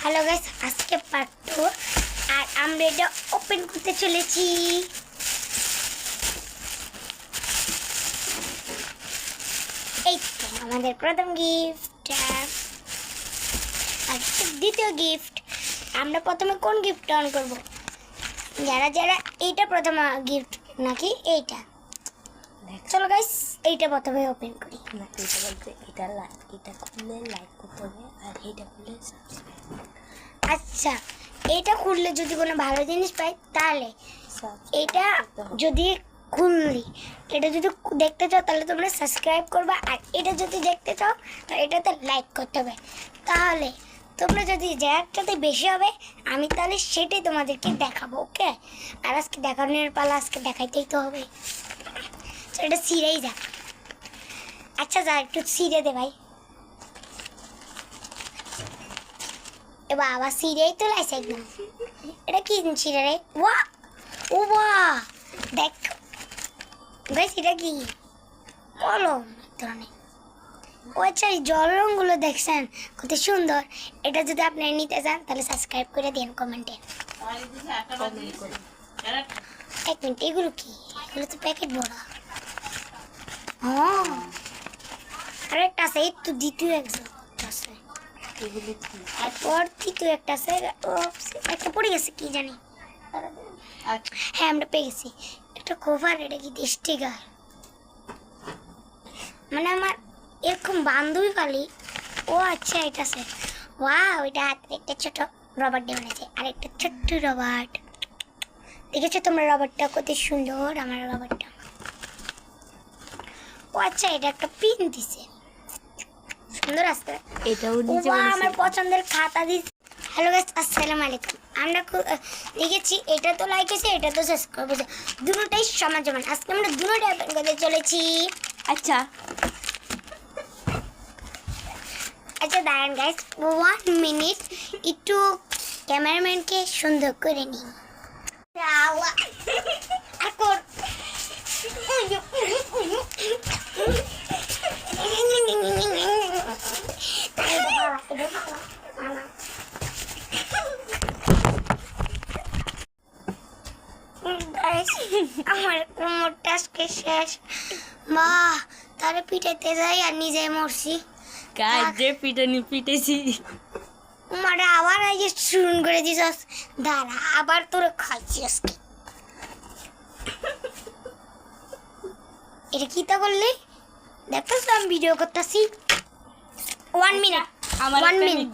Hello guys, আজকে part 2 আর আমরা এটা ওপেন করতে চলেছি। এই তো আমাদের প্রথম গিফট আর দ্বিতীয় গিফট। আমরা প্রথমে কোন গিফট অন করব? যারা যারা এইটা প্রথম গিফট নাকি এইটা? চলো গাইস, এইটা প্রথমে ওপেন করি। না, এটা বলতে এটা খুললে লাইক করতে হবে আর এটা খুললে সাবস্ক্রাইব। আচ্ছা, এটা খুললে যদি কোনো ভালো জিনিস পাই তাহলে এটা যদি খুললি এটা যদি দেখতে চাও তাহলে তোমরা সাবস্ক্রাইব করবে, আর এটা যদি দেখতে চাও তাহলে এটাতে লাইক করতে হবে। তাহলে তোমরা যদি যারটাতে বেশি হবে আমি তাহলে সেটাই তোমাদেরকে দেখাবো। ওকে, আর আজকে দেখানোর পালা, আজকে দেখাইতেই তো হবে। তো এটা সিরেই দেখ। আচ্ছা যা, একটু সিরে দে ভাই। এবার আবার সিরেই তো লাইছে একদম। এটা কি সিরে রে? ওয়া ও ওয়া, দেখ গাইস এটা কি কলম ধরনের। ও আচ্ছা, এই জল রঙগুলো দেখছেন কত সুন্দর। এটা যদি আপনি নিতে চান তাহলে সাবস্ক্রাইব করে দিন কমেন্টে। এক মিনিট, এগুলো কি? এগুলো তো প্যাকেট ভরা। হ্যাঁ, আরেকটা আছে, এই তো দ্বিতীয় একজন আছে। এরপর তৃতীয় একটা আছে, একটা পড়ে গেছে কি জানি। হ্যাঁ, আমরা পেয়ে গেছি একটা কভার। এটা কি স্টিকার? মানে আমার এরকম বান্ধবী খালি। ও আচ্ছা, এটা আছে। ওয়াও, এটা হাতের একটা ছোট রবার দিয়ে বানিয়েছে, আর একটা ছোট্ট রবার। দেখেছো তোমরা রবারটা কত সুন্দর? আমার রবারটা। ও আচ্ছা, এটা একটা পিন দিছে, সুন্দর আসছে। এটাও আমার পছন্দের খাতা দিছে। হ্যালো গাইস, আসসালামু আলাইকুম। আমরা দেখেছি এটা তো লাইক হয়েছে, এটা তো সাবস্ক্রাইব হয়েছে, দুটোটাই সমান সমান। আজকে আমরা দুটোটাই ওপেন করতে চলেছি। আচ্ছা আচ্ছা দাঁড়ান গাইস, 1 মিনিট, একটু ক্যামেরাম্যানকে সুন্দর করে নিন। আমার কোমরটা আজকে শেষ। বাহ, তাহলে পিঠাইতে যাই আর নিজে মরছি। কাজে পিটানি পিটেছি। মানে আবার এই যে শুরু করে দিছস। দাঁড়া, আবার তোরে খাইছি আজকে। এটা কি তা বললি? দেখতেছ আমি ভিডিও করতেছি। 1 মিনিট, আমার 1 মিনিট।